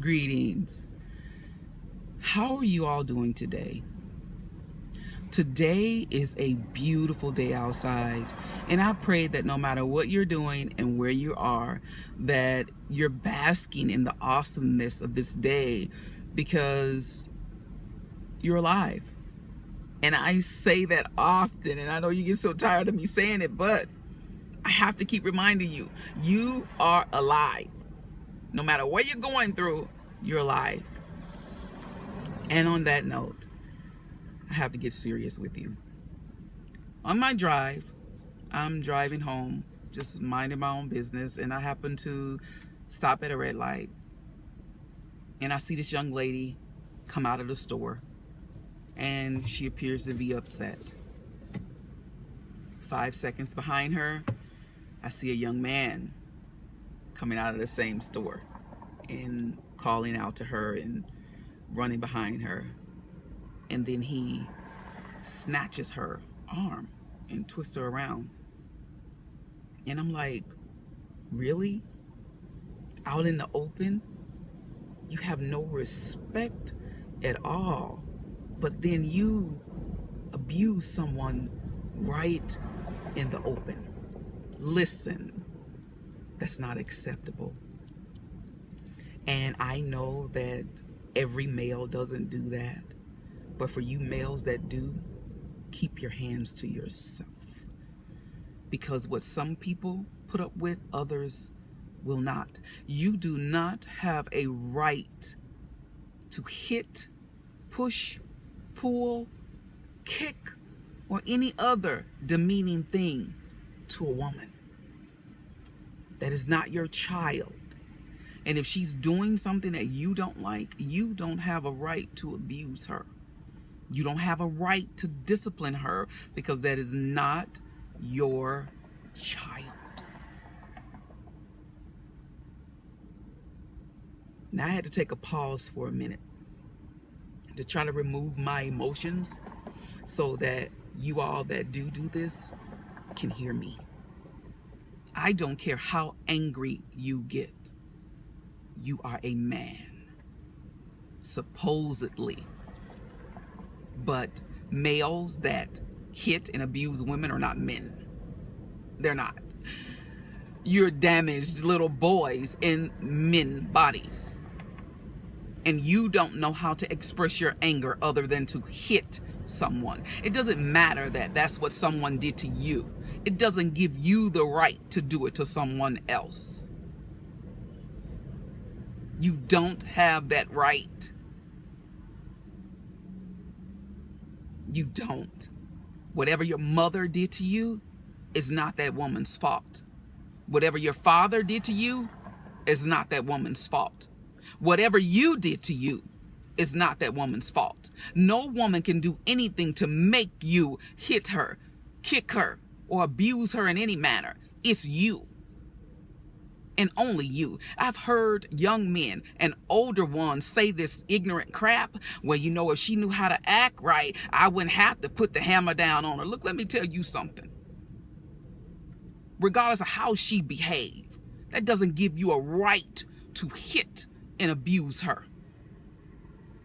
Greetings. How are you all doing today? Today is a beautiful day outside, and I pray that no matter what you're doing and where you are, that you're basking in the awesomeness of this day because you're alive. And I say that often, and I know you get so tired of me saying it, but I have to keep reminding you, you are alive. No matter what you're going through, you're alive. And on that note, I have to get serious with you. On my drive, I'm driving home, just minding my own business, and I happen to stop at a red light. And I see this young lady come out of the store, and she appears to be upset. 5 seconds behind her, I see a young man coming out of the same store and calling out to her and running behind her. And then he snatches her arm and twists her around. And I'm like, really? Out in the open? You have no respect at all. But then you abuse someone right in the open. Listen, that's not acceptable. And I know that every male doesn't do that. But for you males that do, keep your hands to yourself. Because what some people put up with, others will not. You do not have a right to hit, push, pull, kick, or any other demeaning thing to a woman. That is not your child. And if she's doing something that you don't like, you don't have a right to abuse her. You don't have a right to discipline her because that is not your child. Now I had to take a pause for a minute to try to remove my emotions so that you all that do this can hear me. I don't care how angry you get. You are a man, supposedly. But males that hit and abuse women are not men. They're not. You're damaged little boys in men bodies. And you don't know how to express your anger other than to hit someone. It doesn't matter that that's what someone did to you. It doesn't give you the right to do it to someone else. You don't have that right. You don't. Whatever your mother did to you is not that woman's fault. Whatever your father did to you is not that woman's fault. Whatever you did to you is not that woman's fault. No woman can do anything to make you hit her, kick her, or abuse her in any manner. It's you. And only you. I've heard young men and older ones say this ignorant crap. Well, you know, if she knew how to act right, I wouldn't have to put the hammer down on her. Look, let me tell you something. Regardless of how she behaved, that doesn't give you a right to hit and abuse her.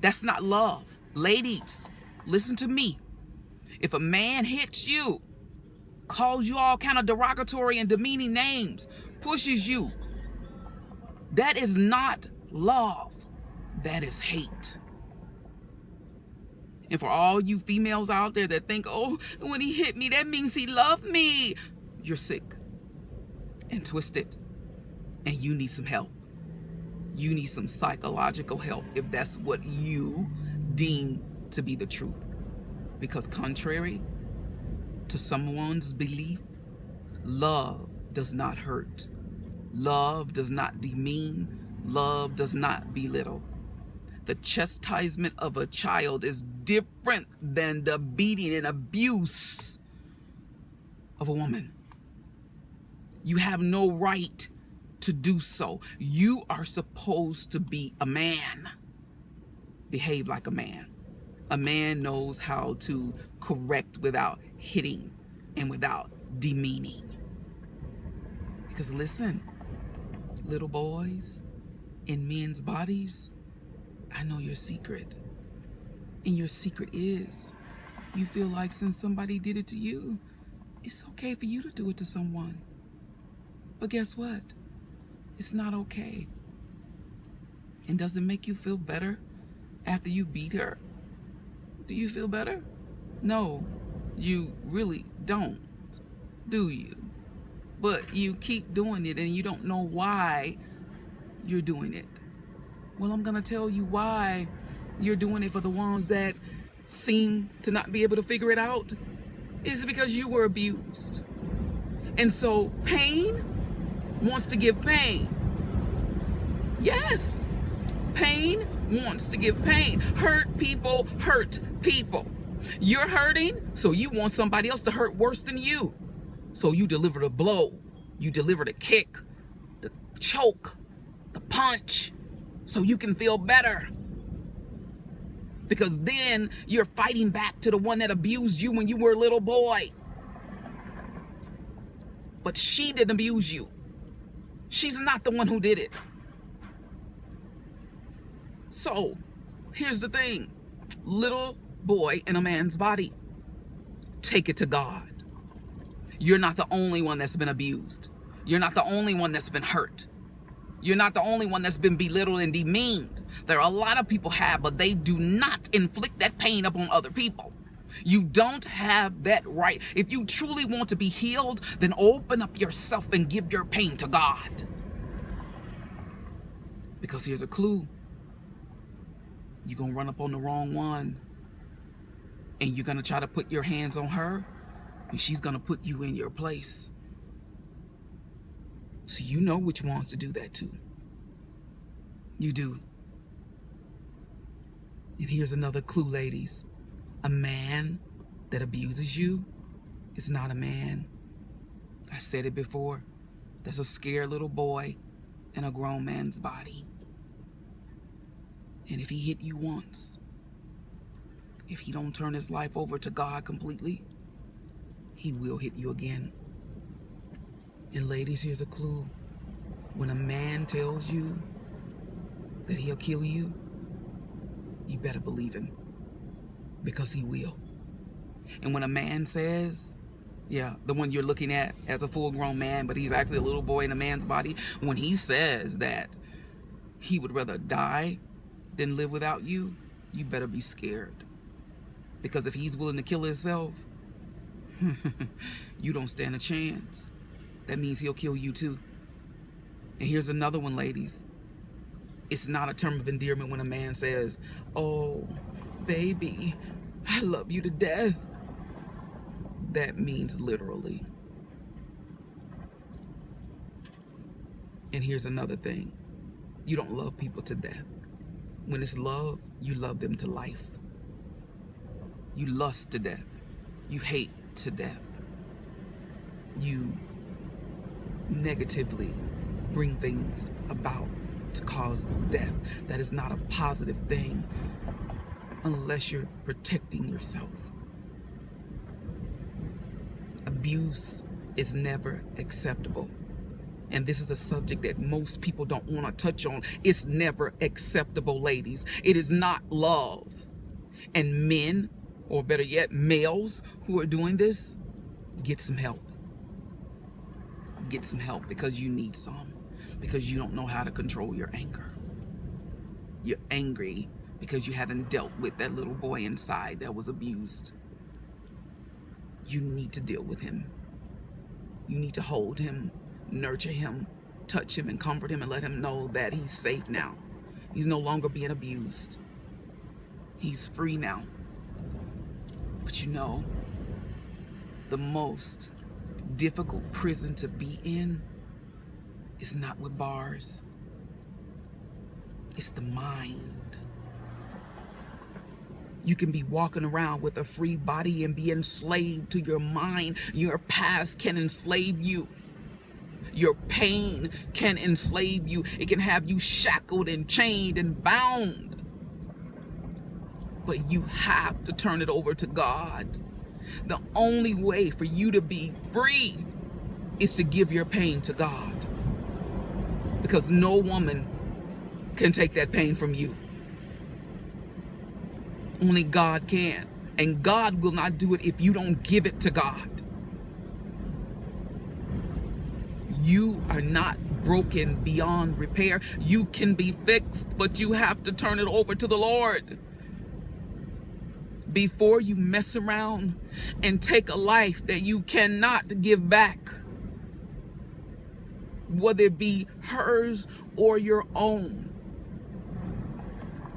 That's not love. Ladies, listen to me. If a man hits you, calls you all kind of derogatory and demeaning names, pushes you, that is not love. That is hate. And for all you females out there that think, oh, when he hit me, that means he loved me, you're sick and twisted, and you need some help. You need some psychological help if that's what you deem to be the truth. Because contrary to someone's belief, love does not hurt. Love does not demean. Love does not belittle. The chastisement of a child is different than the beating and abuse of a woman. You have no right to do so. You are supposed to be a man. Behave like a man. A man knows how to correct without hitting and without demeaning. Because listen, little boys, in men's bodies, I know your secret. And your secret is you feel like since somebody did it to you, it's okay for you to do it to someone. But guess what? It's not okay. And does it make you feel better after you beat her? Do you feel better? No, you really don't, do you? But you keep doing it and you don't know why you're doing it. Well, I'm gonna tell you why you're doing it for the ones that seem to not be able to figure it out. It's because you were abused. And so pain wants to give pain. Yes, pain wants to give pain. Hurt people hurt people. You're hurting, so you want somebody else to hurt worse than you. So you deliver the blow, you deliver the kick, the choke, the punch, so you can feel better. Because then you're fighting back to the one that abused you when you were a little boy. But she didn't abuse you. She's not the one who did it. So, here's the thing. Little boy in a man's body. Take it to God. You're not the only one that's been abused. You're not the only one that's been hurt. You're not the only one that's been belittled and demeaned. There are a lot of people have, but they do not inflict that pain upon other people. You don't have that right. If you truly want to be healed, then open up yourself and give your pain to God. Because here's a clue. You're going to run up on the wrong one. And you're going to try to put your hands on her. And she's going to put you in your place. So you know which ones to do that to. You do. And here's another clue, ladies. A man that abuses you is not a man. I said it before. There's a scared little boy in a grown man's body. And if he hit you once, if he don't turn his life over to God completely, he will hit you again. And ladies, here's a clue. When a man tells you that he'll kill you, you better believe him, because he will. And when a man says, yeah, the one you're looking at as a full-grown man, but he's actually a little boy in a man's body, when he says that he would rather die than live without you, you better be scared. Because if he's willing to kill himself, you don't stand a chance. That means he'll kill you too. And here's another one, ladies. It's not a term of endearment when a man says, "Oh, baby, I love you to death." That means literally. And here's another thing. You don't love people to death. When it's love, you love them to life. You lust to death. You hate to death. You negatively bring things about to cause death. That is not a positive thing unless you're protecting yourself. Abuse is never acceptable. And this is a subject that most people don't want to touch on. It's never acceptable, ladies. It is not love. And men, or better yet, males who are doing this, get some help. Get some help, because you need some. Because you don't know how to control your anger. You're angry because you haven't dealt with that little boy inside that was abused. You need to deal with him. You need to hold him, nurture him, touch him, and comfort him, and let him know that he's safe now. He's no longer being abused. He's free now. But you know, the most difficult prison to be in is not with bars. It's the mind. You can be walking around with a free body and be enslaved to your mind. Your past can enslave you. Your pain can enslave you. It can have you shackled and chained and bound. But you have to turn it over to God. The only way for you to be free is to give your pain to God. Because no woman can take that pain from you. Only God can. And God will not do it if you don't give it to God. You are not broken beyond repair. You can be fixed, but you have to turn it over to the Lord. Before you mess around and take a life that you cannot give back, whether it be hers or your own.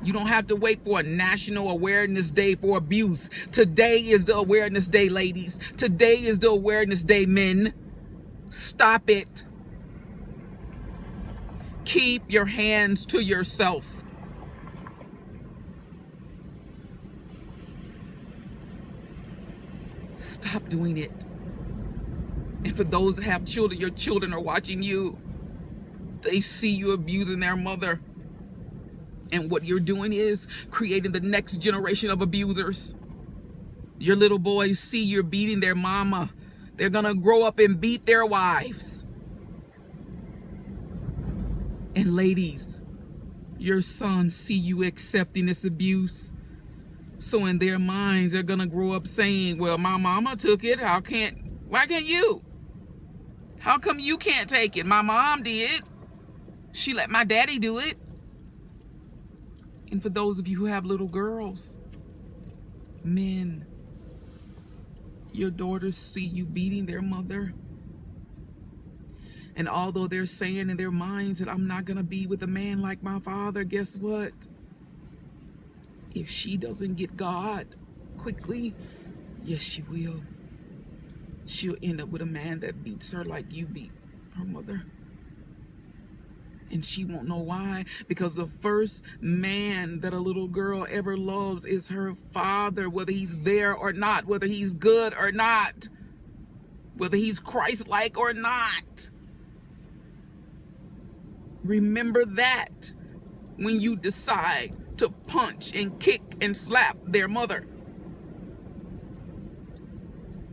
You don't have to wait for a National Awareness Day for abuse. Today is the Awareness Day, ladies. Today is the Awareness Day, men. Stop it. Keep your hands to yourself. Stop doing it. And for those that have children, your children are watching you. They see you abusing their mother. And what you're doing is creating the next generation of abusers. Your little boys see you're beating their mama. They're gonna grow up and beat their wives. And ladies, your sons see you accepting this abuse. So in their minds, they're gonna grow up saying, well, my mama took it. Why can't you? How come you can't take it? My mom did. She let my daddy do it. And for those of you who have little girls, men, your daughters see you beating their mother. And although they're saying in their minds that I'm not going to be with a man like my father, guess what? If she doesn't get God quickly, yes, she will. She'll end up with a man that beats her like you beat her mother. And she won't know why, because the first man that a little girl ever loves is her father, whether he's there or not, whether he's good or not, whether he's Christ-like or not. Remember that when you decide to punch and kick and slap their mother.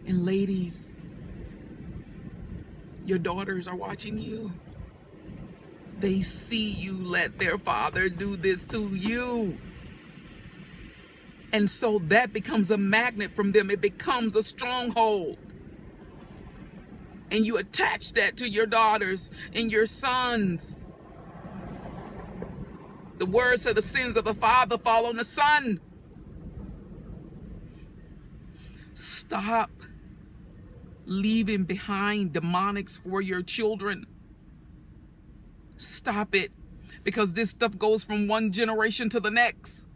And ladies, your daughters are watching you. They see you let their father do this to you. And so that becomes a magnet from them. It becomes a stronghold. And you attach that to your daughters and your sons. The word said the sins of the father fall on the son. Stop leaving behind demonics for your children. Stop it, because this stuff goes from one generation to the next.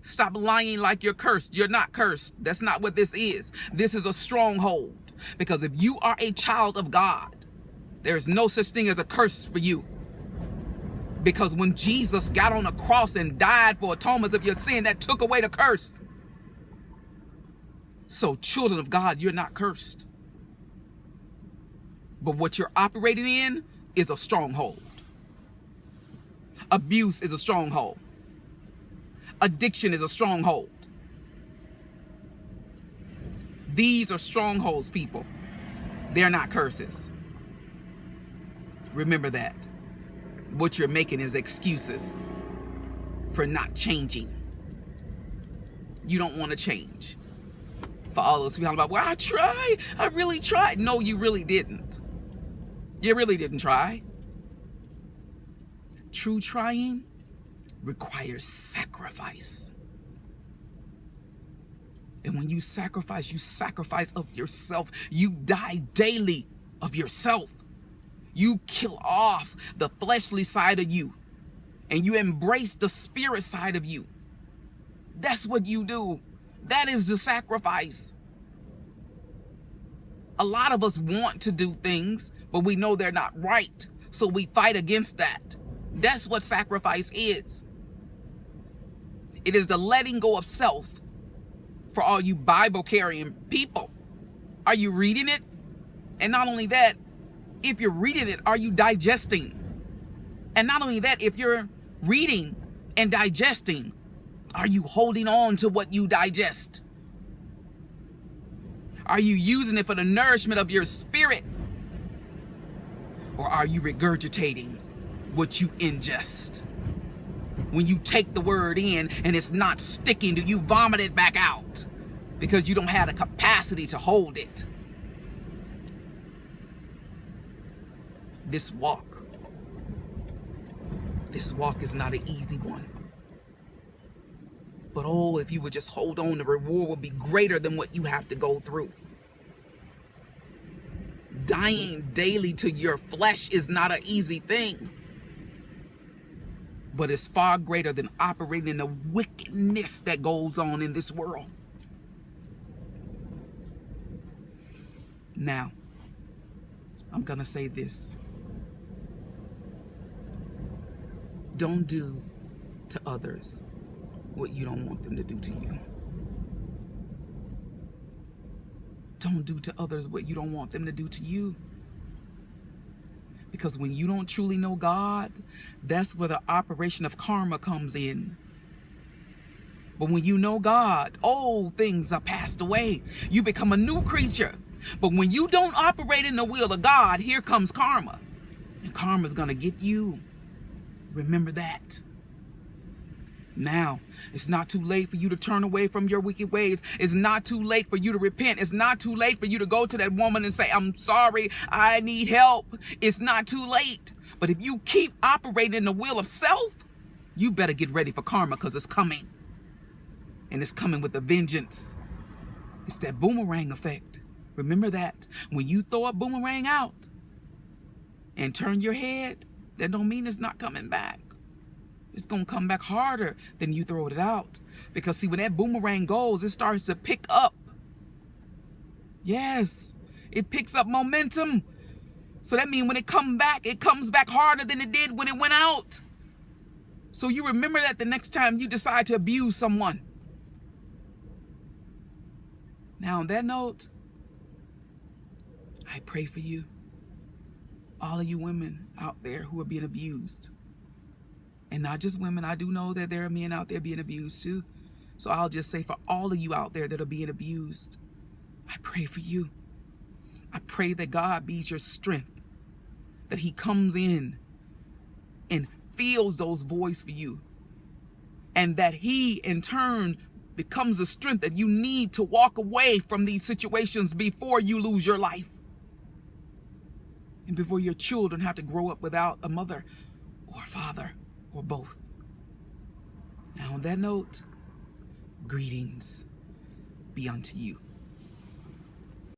Stop lying like you're cursed. You're not cursed. That's not what this is. This is a stronghold. Because if you are a child of God, there's no such thing as a curse for you. Because when Jesus got on the cross and died for atonement of your sin, that took away the curse. So children of God, you're not cursed. But what you're operating in is a stronghold. Abuse is a stronghold. Addiction is a stronghold. These are strongholds, people. They're not curses. Remember that. What you're making is excuses for not changing. You don't want to change. For all those people about, well, I really tried. No, you really didn't. You really didn't try. True trying requires sacrifice. And when you sacrifice of yourself. You die daily of yourself. You kill off the fleshly side of you. And you embrace the spirit side of you. That's what you do. That is the sacrifice. A lot of us want to do things, but we know they're not right. So we fight against that. That's what sacrifice is. It is the letting go of self. For all you Bible carrying people, are you reading it? And not only that, if you're reading it, are you digesting? And not only that, if you're reading and digesting, are you holding on to what you digest? Are you using it for the nourishment of your spirit? Or are you regurgitating what you ingest. When you take the word in and it's not sticking to you, vomit it back out because you don't have the capacity to hold it. This walk is not an easy one. But oh, if you would just hold on, the reward would be greater than what you have to go through. Dying daily to your flesh is not an easy thing, but it's far greater than operating in the wickedness that goes on in this world. Now, I'm gonna say this. Don't do to others what you don't want them to do to you. Don't do to others what you don't want them to do to you. Because when you don't truly know God, that's where the operation of karma comes in. But when you know God, old things are passed away. You become a new creature. But when you don't operate in the will of God, here comes karma. And karma's gonna get you. Remember that. Now, it's not too late for you to turn away from your wicked ways. It's not too late for you to repent. It's not too late for you to go to that woman and say, I'm sorry, I need help. It's not too late. But if you keep operating in the will of self, you better get ready for karma because it's coming. And it's coming with a vengeance. It's that boomerang effect. Remember that. When you throw a boomerang out and turn your head, that don't mean it's not coming back. It's going to come back harder than you throw it out. Because see, when that boomerang goes, it starts to pick up. Yes, it picks up momentum. So that means when it comes back harder than it did when it went out. So you remember that the next time you decide to abuse someone. Now on that note, I pray for you. All of you women out there who are being abused. And not just women, I do know that there are men out there being abused too. So I'll just say for all of you out there that are being abused, I pray for you. I pray that God be your strength, that he comes in and feels those voices for you, and that he in turn becomes the strength that you need to walk away from these situations before you lose your life and before your children have to grow up without a mother or a father or both. Now on that note, greetings be unto you.